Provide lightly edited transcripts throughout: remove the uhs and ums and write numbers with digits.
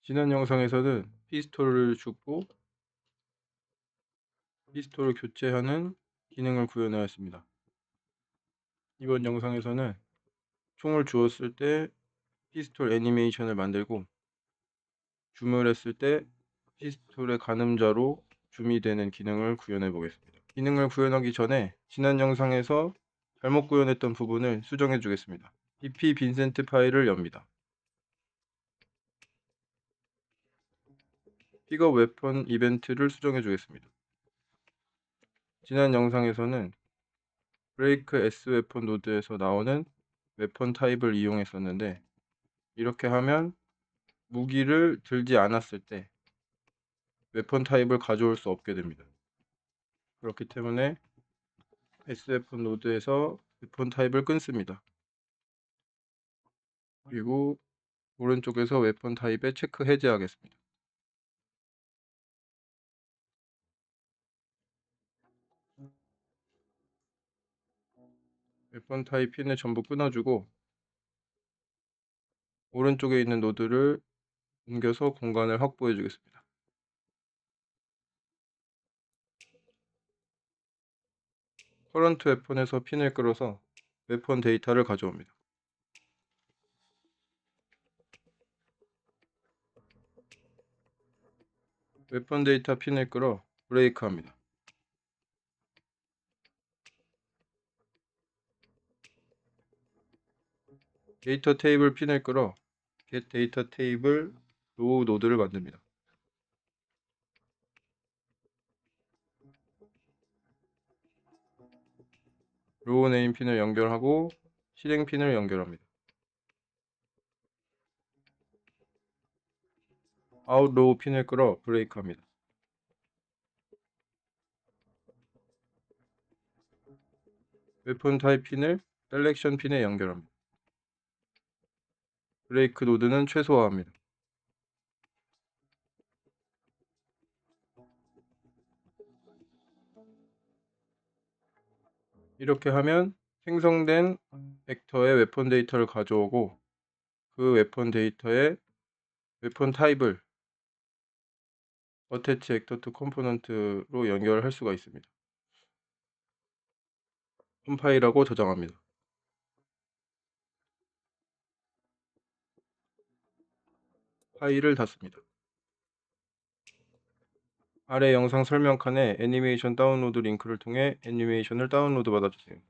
지난 영상에서는 피스톨을 주고 피스톨을 교체하는 기능을 구현하였습니다. 이번 영상에서는 총을 주었을 때 피스톨 애니메이션을 만들고 줌을 했을 때 피스톨의 가늠자로 줌이 되는 기능을 구현해 보겠습니다. 기능을 구현하기 전에 지난 영상에서 잘못 구현했던 부분을 수정해 주겠습니다. BP 빈센트 파일을 엽니다. 픽업 웨폰 이벤트를 수정해 주겠습니다. 지난 영상에서는 브레이크 S 웨폰 노드에서 나오는 웨폰 타입을 이용했었는데, 이렇게 하면 무기를 들지 않았을 때 웨폰 타입을 가져올 수 없게 됩니다. 그렇기 때문에 S 웨폰 노드에서 웨폰 타입을 끊습니다. 그리고 오른쪽에서 웨폰 타입에 체크 해제하겠습니다. 웨폰 타입 핀을 전부 끊어주고 오른쪽에 있는 노드를 옮겨서 공간을 확보해 주겠습니다. 커런트 웨폰에서 핀을 끌어서 웨폰 데이터를 가져옵니다. 웨폰 데이터 핀을 끌어 브레이크합니다. 데이터 테이블 핀을 끌어 get 데이터 테이블 로우 노드를 만듭니다. 로우 네임 핀을 연결하고 실행 핀을 연결합니다. 아웃 로우 핀을 끌어 브레이크합니다. 웨폰 타입 핀을 셀렉션 핀에 연결합니다. 브레이크 노드는 최소화합니다. 이렇게 하면 생성된 벡터의 웨폰 데이터를 가져오고 그 웨폰 데이터의 웨폰 타입을 어태치 액터 투 컴포넌트로 연결할 수가 있습니다. 홈 파일하고 저장합니다. 파일을 닫습니다. 아래 영상 설명칸에 애니메이션 다운로드 링크를 통해 애니메이션을 다운로드 받아주세요.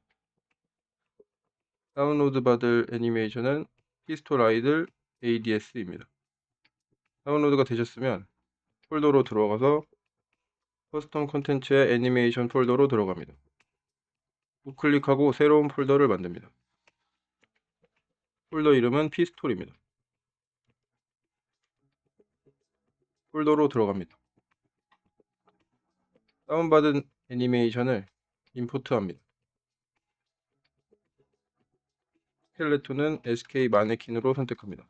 다운로드 받을 애니메이션은 피스톨 아이들 ADS입니다. 다운로드가 되셨으면 폴더로 들어가서 커스텀 콘텐츠의 애니메이션 폴더로 들어갑니다. 우클릭하고 새로운 폴더를 만듭니다. 폴더 이름은 피스톨입니다. 폴더로 들어갑니다. 다운받은 애니메이션을 임포트합니다. 스켈레톤은 SK 마네킹으로 선택합니다.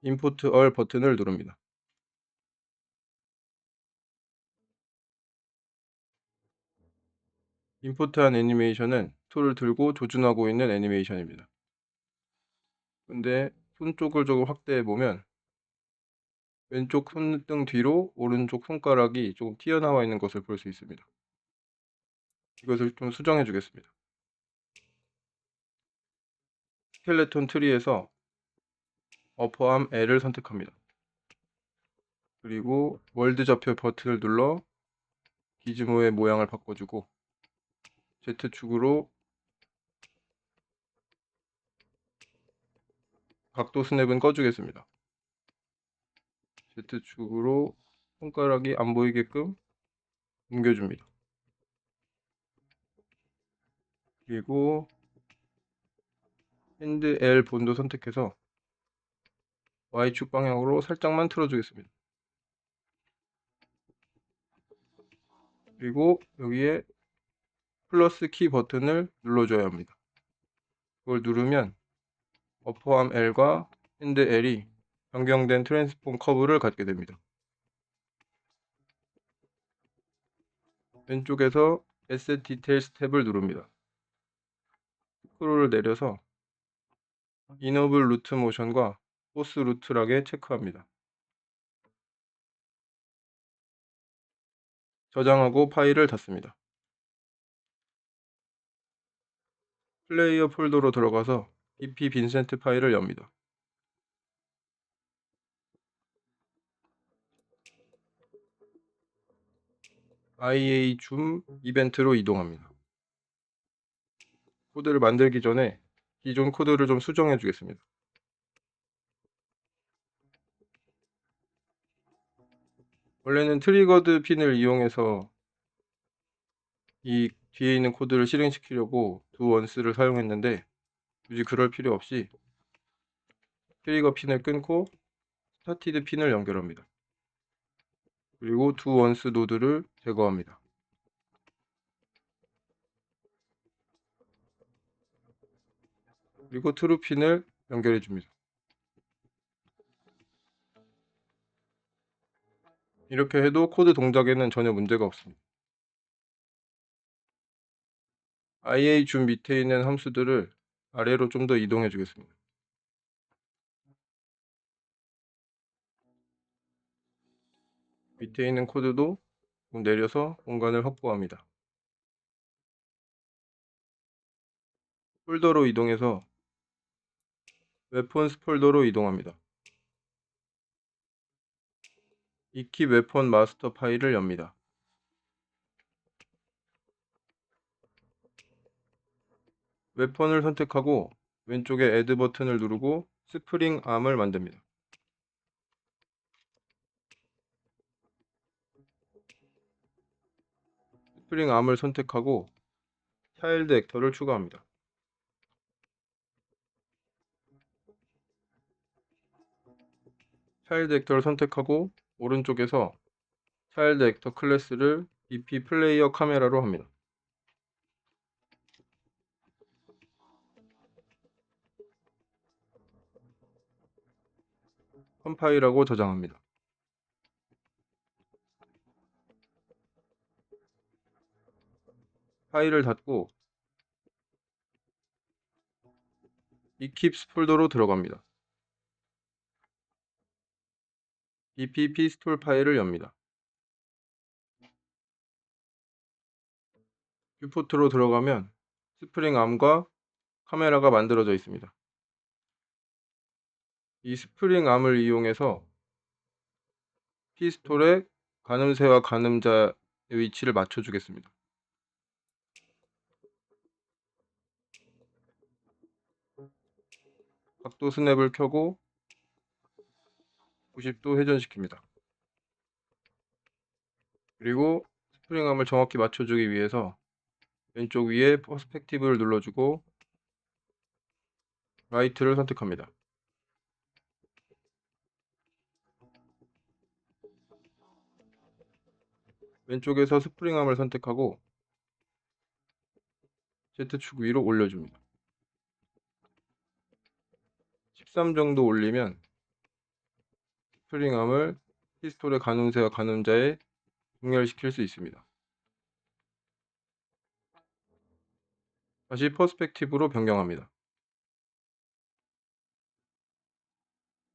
임포트 얼 버튼을 누릅니다. 임포트한 애니메이션은 툴을 들고 조준하고 있는 애니메이션입니다. 근데 손 쪽을 조금 확대해 보면 왼쪽 손등 뒤로 오른쪽 손가락이 조금 튀어나와 있는 것을 볼 수 있습니다. 이것을 좀 수정해 주겠습니다. 스켈레톤 트리에서 어퍼암 L을 선택합니다. 그리고 월드 좌표 버튼을 눌러 기즈모의 모양을 바꿔주고 Z축으로 각도 스냅은 꺼주겠습니다. Z축으로 손가락이 안 보이게끔 옮겨줍니다. 그리고 핸드 L 본도 선택해서 Y축 방향으로 살짝만 틀어주겠습니다. 그리고 여기에 플러스 키 버튼을 눌러줘야 합니다. 그걸 누르면 어퍼암 L과 핸드 L이 변경된 트랜스폼 커브를 갖게 됩니다. 왼쪽에서 Asset Details 탭을 누릅니다. 스크롤을 내려서 이너블 루트 모션과 포스 루트락에 체크합니다. 저장하고 파일을 닫습니다. 플레이어 폴더로 들어가서 BP 빈센트 파일을 엽니다. IA 줌 이벤트로 이동합니다. 코드를 만들기 전에 기존 코드를 좀 수정해 주겠습니다. 원래는 트리거드 핀을 이용해서 이 뒤에 있는 코드를 실행시키려고 두 원스를 사용했는데 굳이 그럴 필요 없이 트리거 핀을 끊고 스타티드 핀을 연결합니다. 그리고 두 원스 노드를 제거합니다. 그리고 트루 핀을 연결해 줍니다. 이렇게 해도 코드 동작에는 전혀 문제가 없습니다. IA 줌 밑에 있는 함수들을 아래로 좀 더 이동해 주겠습니다. 밑에 있는 코드도 좀 내려서 공간을 확보합니다. 폴더로 이동해서 웨폰스 폴더로 이동합니다. 익힙 웨폰 마스터 파일을 엽니다. 웨폰을 선택하고 왼쪽에 애드 버튼을 누르고 스프링 암을 만듭니다. 스프링 암을 선택하고 차일드 액터를 추가합니다. 차일드 액터를 선택하고 오른쪽에서 차일드 액터 클래스를 BP 플레이어 카메라로 합니다. 컴파일하고 저장합니다. 파일을 닫고 ekips 폴더로 들어갑니다. BP pistol 파일을 엽니다. 뷰포트로 들어가면 스프링 암과 카메라가 만들어져 있습니다. 이 스프링 암을 이용해서 피스톨의 가늠쇠와 가늠자의 위치를 맞춰주겠습니다. 각도 스냅을 켜고 90도 회전시킵니다. 그리고 스프링암을 정확히 맞춰주기 위해서 왼쪽 위에 퍼스펙티브를 눌러주고 라이트를 선택합니다. 왼쪽에서 스프링암을 선택하고 Z축 위로 올려줍니다. 13 정도 올리면 스프링암을 피스톨의 가늠쇠와 가늠자에 동렬시킬 수 있습니다. 다시 퍼스펙티브로 변경합니다.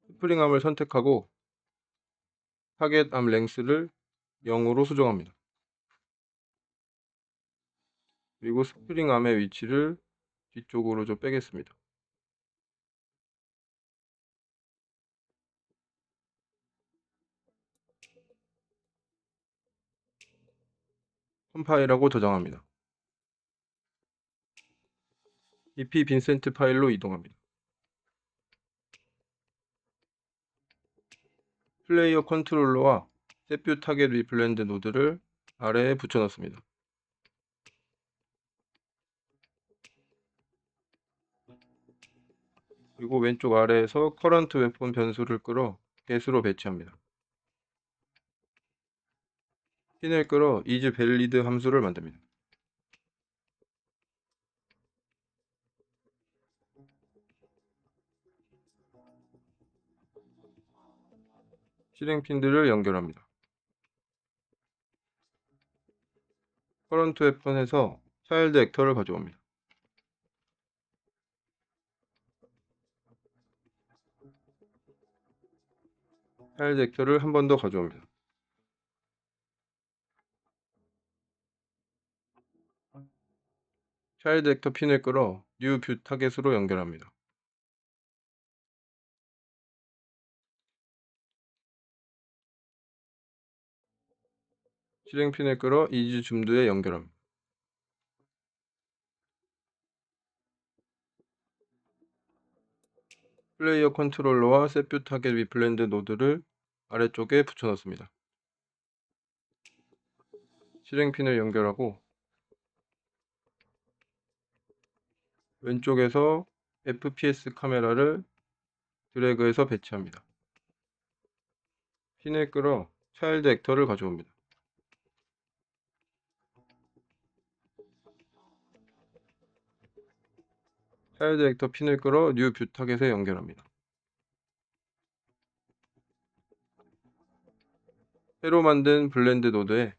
스프링암을 선택하고 타겟 암 랭스를 0으로 수정합니다. 그리고 스프링암의 위치를 뒤쪽으로 좀 빼겠습니다. 컴파일하고 저장합니다. BP 빈센트 파일로 이동합니다. 플레이어 컨트롤러와 세뷰 타겟 리플랜드 노드를 아래에 붙여넣습니다. 그리고 왼쪽 아래에서 커런트 웨폰 변수를 끌어 get으로 배치합니다. 핀을 끌어 isValid 함수를 만듭니다. 실행 핀들을 연결합니다. 커런트 웨폰에서 차일드 액터를 가져옵니다. 차일드 액터를 한 번 더 가져옵니다. 차일드 액터 핀을 끌어 뉴 뷰 타겟으로 연결합니다. 실행 핀을 끌어 이지 줌드에 연결합니다. 플레이어 컨트롤러와 셋뷰 타겟 위플랜드 노드를 아래쪽에 붙여넣습니다. 실행 핀을 연결하고 왼쪽에서 FPS 카메라를 드래그해서 배치합니다. 핀을 끌어 차일드 액터를 가져옵니다. 차일드 액터 핀을 끌어 뉴 뷰 타겟에 연결합니다. 새로 만든 블렌드 노드에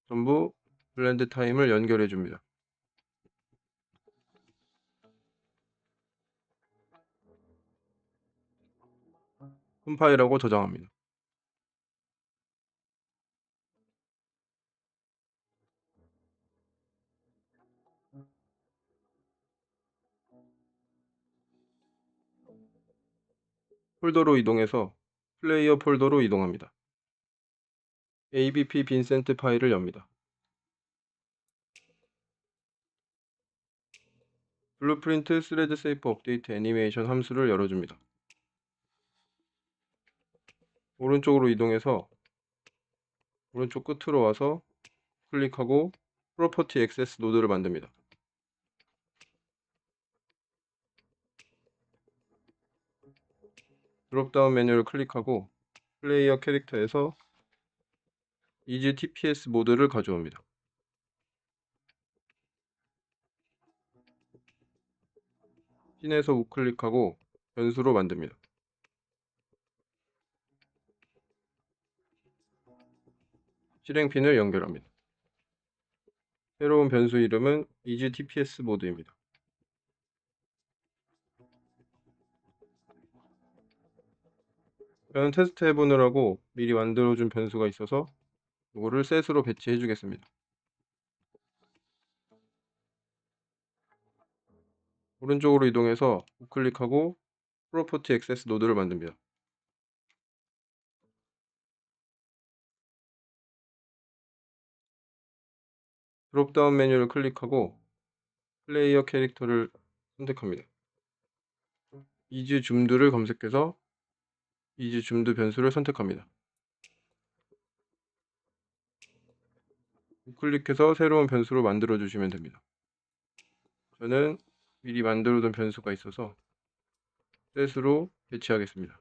전부 블렌드 타임을 연결해 줍니다. 컴파일하고 저장합니다. 폴더로 이동해서 플레이어 폴더로 이동합니다. ABP 빈센트 파일을 엽니다. 블루프린트 스레드 세이프 업데이트 애니메이션 함수를 열어줍니다. 오른쪽으로 이동해서 오른쪽 끝으로 와서 클릭하고 프로퍼티 액세스 노드를 만듭니다. 드롭다운 메뉴를 클릭하고 플레이어 캐릭터에서 이지 TPS 모드를 가져옵니다. 핀에서 우클릭하고 변수로 만듭니다. 실행핀을 연결합니다. 새로운 변수 이름은 이지 TPS 모드입니다. 저는 테스트 해보느라고 미리 만들어준 변수가 있어서 이거를 셋으로 배치해 주겠습니다. 오른쪽으로 이동해서 우클릭하고 프로퍼티 액세스 노드를 만듭니다. 드롭다운 메뉴를 클릭하고 플레이어 캐릭터를 선택합니다. 이즈 줌드를 검색해서 이즈 줌드 변수를 선택합니다. 우클릭해서 새로운 변수로 만들어 주시면 됩니다. 저는 미리 만들어 둔 변수가 있어서 셋으로 배치하겠습니다.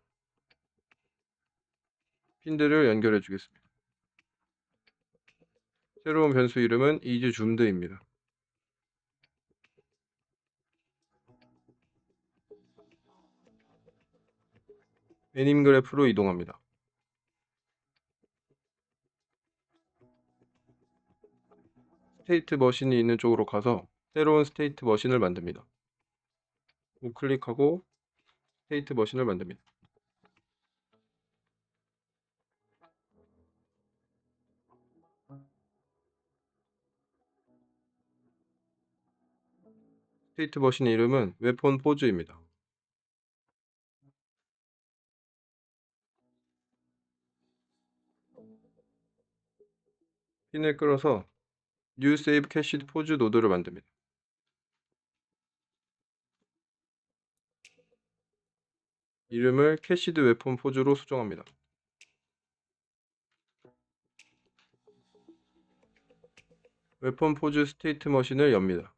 핀들을 연결해 주겠습니다. 새로운 변수 이름은 이즈 줌드입니다. 애님 그래프로 이동합니다. 스테이트 머신이 있는 쪽으로 가서 새로운 스테이트 머신을 만듭니다. 우클릭하고 스테이트 머신을 만듭니다. 스테이트 머신 이름은 웨폰 포즈입니다. 핀을 끌어서 New Save Cached Pose 노드를 만듭니다. 이름을 캐시드 웨폰 포즈로 수정합니다. 웨폰 포즈 스테이트 머신을 엽니다.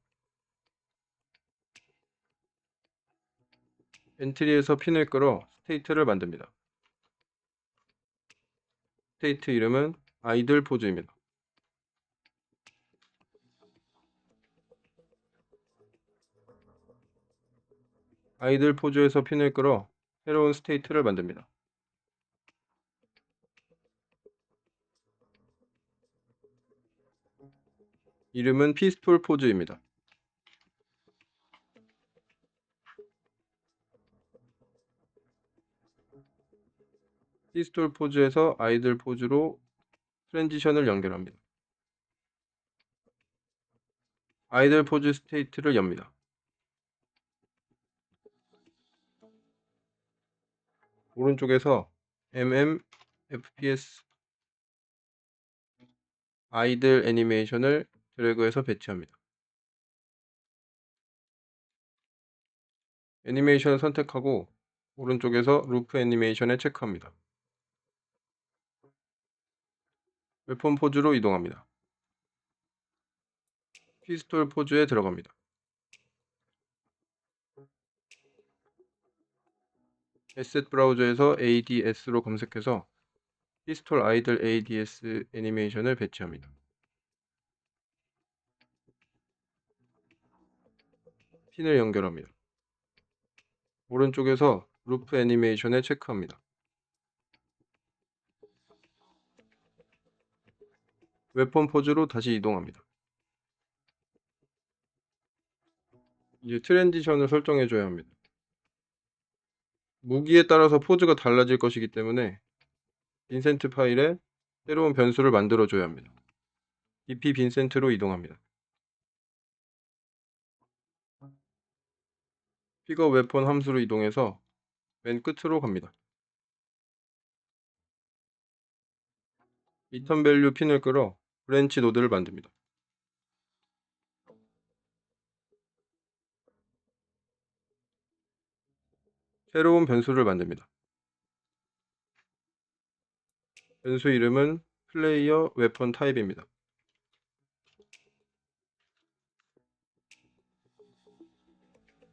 엔트리에서 핀을 끌어 스테이트를 만듭니다. 스테이트 이름은 아이들 포즈입니다. 아이들 포즈에서 핀을 끌어 새로운 스테이트를 만듭니다. 이름은 피스톨 포즈입니다. 피스톨 포즈에서 아이들 포즈로 트랜지션을 연결합니다. 아이들 포즈 스테이트를 엽니다. 오른쪽에서 FPS 아이들 애니메이션을 드래그해서 배치합니다. 애니메이션을 선택하고 오른쪽에서 루프 애니메이션에 체크합니다. 웨폰 포즈로 이동합니다. 피스톨 포즈에 들어갑니다. 에셋 브라우저에서 ADS로 검색해서 피스톨 아이들 ADS 애니메이션을 배치합니다. 핀을 연결합니다. 오른쪽에서 루프 애니메이션에 체크합니다. 웨폰 포즈로 다시 이동합니다. 이제 트랜지션을 설정해 줘야 합니다. 무기에 따라서 포즈가 달라질 것이기 때문에 빈센트 파일에 새로운 변수를 만들어 줘야 합니다. BP 빈센트로 이동합니다. 픽업 웨폰 함수로 이동해서 맨 끝으로 갑니다. 리턴 밸류 핀을 끌어 브랜치 노드를 만듭니다. 새로운 변수를 만듭니다. 변수 이름은 플레이어 웨폰 타입입니다.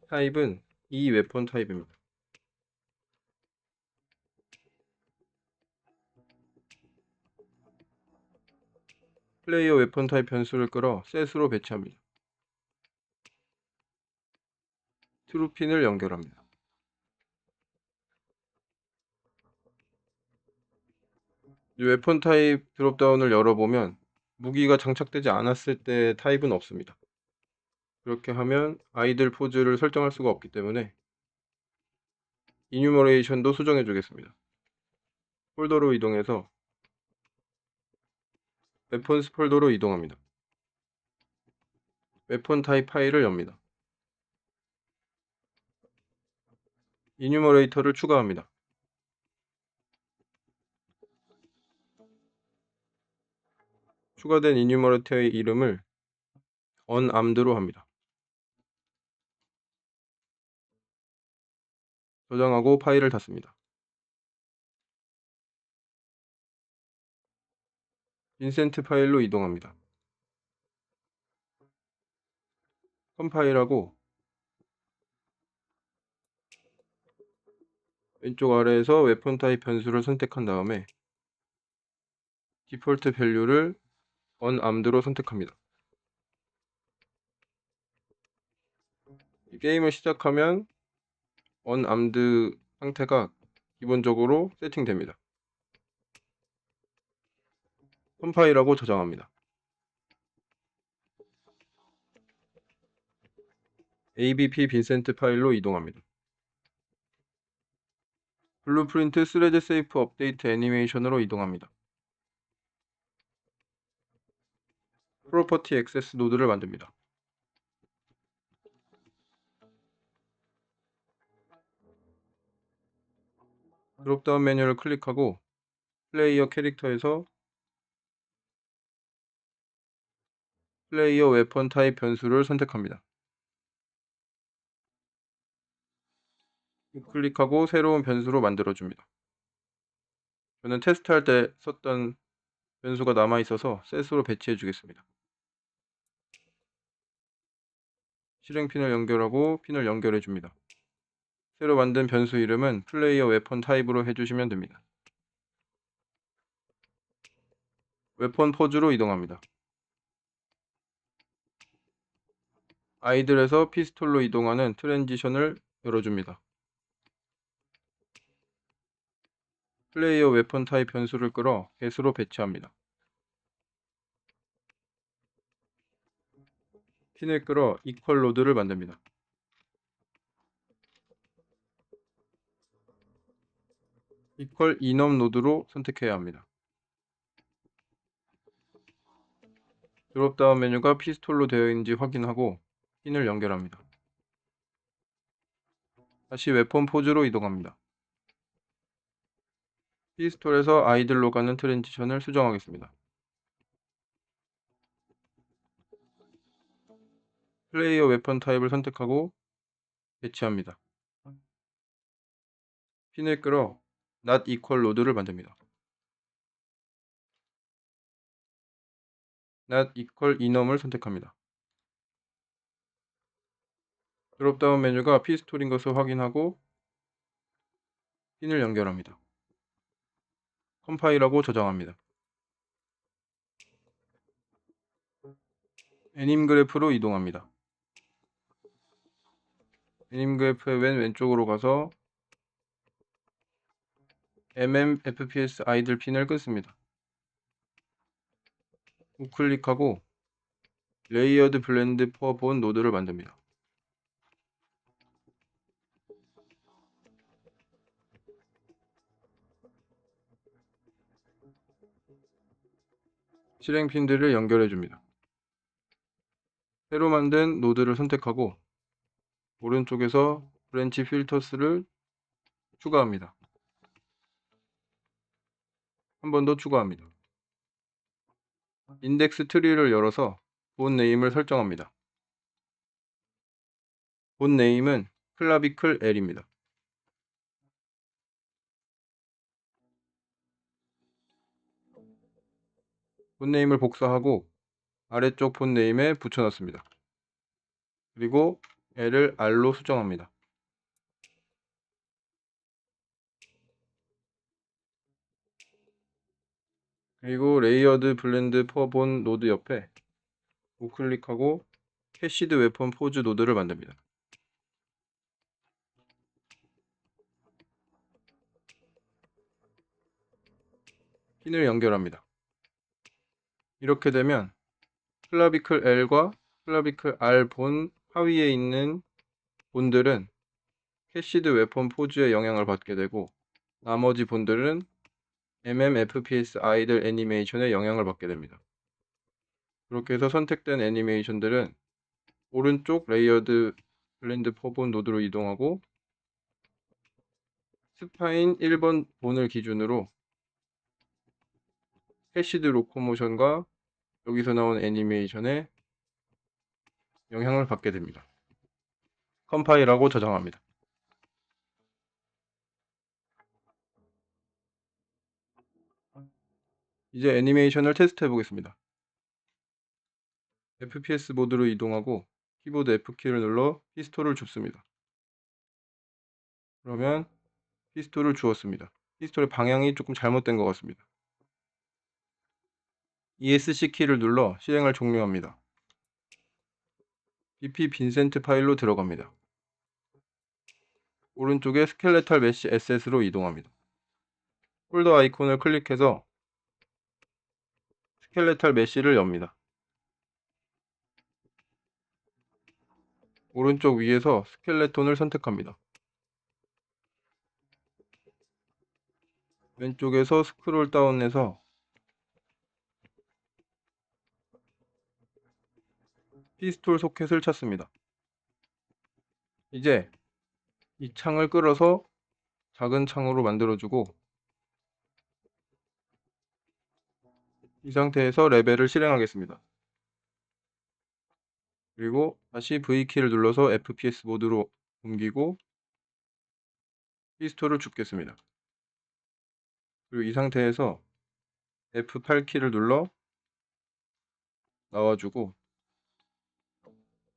타입은 이 웨폰 타입입니다. 플레이어 웨폰 타입 변수를 끌어 셋으로 배치합니다. 트루 핀을 연결합니다. 이 웨폰 타입 드롭다운을 열어보면 무기가 장착되지 않았을 때 타입은 없습니다. 그렇게 하면 아이들 포즈를 설정할 수가 없기 때문에 이뉴머레이션도 수정해 주겠습니다. 폴더로 이동해서 웨폰스 폴더로 이동합니다. 웨폰 타입 파일을 엽니다. 이뉴머레이터를 추가합니다. 추가된 이뉴머레이터의 이름을 언암드로 합니다. 저장하고 파일을 닫습니다. 빈센트 파일로 이동합니다. 컴파일하고 왼쪽 아래에서 웨폰 타입 변수를 선택한 다음에 디폴트 밸류를 언암드로 선택합니다. 게임을 시작하면 언암드 상태가 기본적으로 세팅됩니다. 컴파일하고 저장합니다. ABP 빈센트 파일로 이동합니다. 블루프린트 스레드 세이프 업데이트 애니메이션으로 이동합니다. 프로퍼티 액세스 노드를 만듭니다. 드롭다운 메뉴를 클릭하고 플레이어 캐릭터에서 플레이어 웨폰 타입 변수를 선택합니다. 클릭하고 새로운 변수로 만들어줍니다. 저는 테스트할 때 썼던 변수가 남아있어서 셋으로 배치해 주겠습니다. 실행 핀을 연결하고 핀을 연결해 줍니다. 새로 만든 변수 이름은 플레이어 웨폰 타입으로 해주시면 됩니다. 웨폰 포즈로 이동합니다. 아이들에서 피스톨로 이동하는 트랜지션을 열어줍니다. 플레이어 웨폰 타입 변수를 끌어 get으로 배치합니다. 핀을 끌어 이퀄 로드를 만듭니다. equal enum 노드로 선택해야 합니다. 드롭다운 메뉴가 피스톨로 되어 있는지 확인하고 핀을 연결합니다. 다시 웨폰 포즈로 이동합니다. 피스톨에서 아이들로 가는 트랜지션을 수정하겠습니다. 플레이어 웨폰 타입을 선택하고 배치합니다. 핀을 끌어 not equal 노드를 만듭니다. not equal enum을 선택합니다. 드롭다운 메뉴가 피스톨인 것을 확인하고 핀을 연결합니다. 컴파일하고 저장합니다. 애님 그래프로 이동합니다. 애님 그래프의 왼쪽으로 가서 FPS 아이들 핀을 끊습니다. 우클릭하고 레이어드 블렌드 퍼본 노드를 만듭니다. 실행 핀들을 연결해 줍니다. 새로 만든 노드를 선택하고 오른쪽에서 브랜치 필터스를 추가합니다. 한 번 더 추가합니다. 인덱스 트리를 열어서 본 네임을 설정합니다. 본 네임은 클라비클 L입니다. 본 네임을 복사하고 아래쪽 본 네임에 붙여넣습니다. 그리고 L을 R로 수정합니다. 그리고 레이어드 블렌드 퍼본 노드 옆에 우클릭하고 캐시드 웨폰 포즈 노드를 만듭니다. 핀을 연결합니다. 이렇게 되면 클라비클 L과 클라비클 R 본 하위에 있는 본들은 캐시드 웨폰 포즈에 영향을 받게 되고 나머지 본들은 FPS 아이들 애니메이션에 영향을 받게 됩니다. 그렇게 해서 선택된 애니메이션들은 오른쪽 레이어드 블렌드 퍼본 노드로 이동하고 스파인 1번 본을 기준으로 캐시드 로코모션과 여기서 나온 애니메이션에 영향을 받게 됩니다. 컴파일하고 저장합니다. 이제 애니메이션을 테스트 해보겠습니다. FPS 모드로 이동하고 키보드 F키를 눌러 피스톨을 줍습니다. 그러면 피스톨을 주었습니다. 피스톨의 방향이 조금 잘못된 것 같습니다. ESC 키를 눌러 실행을 종료합니다. BP 빈센트 파일로 들어갑니다. 오른쪽에 스켈레탈 메쉬 SS로 이동합니다. 폴더 아이콘을 클릭해서 스켈레탈 메쉬를 엽니다. 오른쪽 위에서 스켈레톤을 선택합니다. 왼쪽에서 스크롤 다운해서 피스톨 소켓을 찾습니다. 이제 이 창을 끌어서 작은 창으로 만들어주고 이 상태에서 레벨을 실행하겠습니다. 그리고 다시 V키를 눌러서 FPS 모드로 옮기고 피스톨을 줍겠습니다. 그리고 이 상태에서 F8키를 눌러 나와주고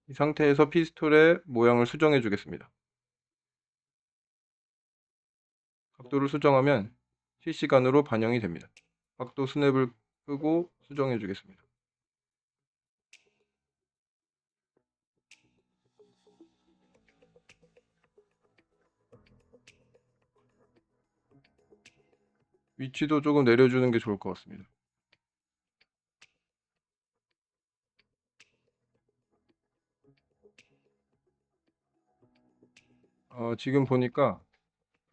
이 상태에서 피스톨의 모양을 수정해 주겠습니다. 각도를 수정하면 실시간으로 반영이 됩니다. 각도 스냅을 끄고 수정해 주겠습니다. 위치도 조금 내려주는 게 좋을 것 같습니다. 지금 보니까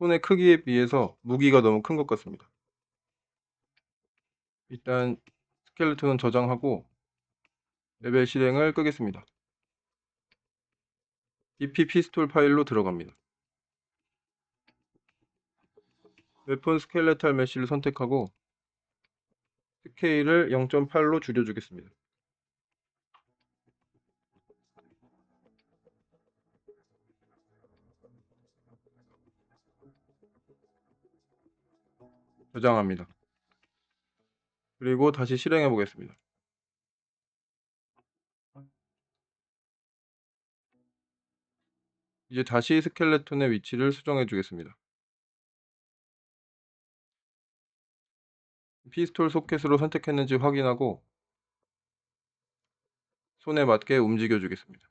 손의 크기에 비해서 무기가 너무 큰 것 같습니다. 일단 스켈레톤은 저장하고 레벨 실행을 끄겠습니다. BP 피스톨 파일로 들어갑니다. 웨폰 스켈레탈 메쉬를 선택하고 스케일을 0.8로 줄여주겠습니다. 저장합니다. 그리고 다시 실행해 보겠습니다. 이제 다시 스켈레톤의 위치를 수정해 주겠습니다. 피스톨 소켓으로 선택했는지 확인하고 손에 맞게 움직여 주겠습니다.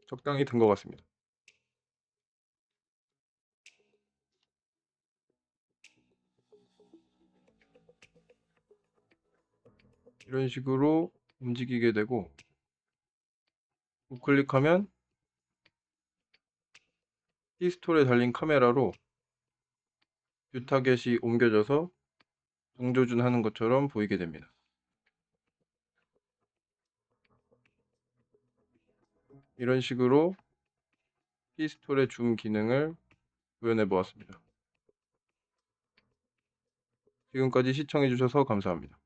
적당히 된 것 같습니다. 이런 식으로 움직이게 되고 우클릭하면 피스톨에 달린 카메라로 뷰 타겟이 옮겨져서 동조준하는 것처럼 보이게 됩니다. 이런 식으로 피스톨의 줌 기능을 구현해 보았습니다. 지금까지 시청해 주셔서 감사합니다.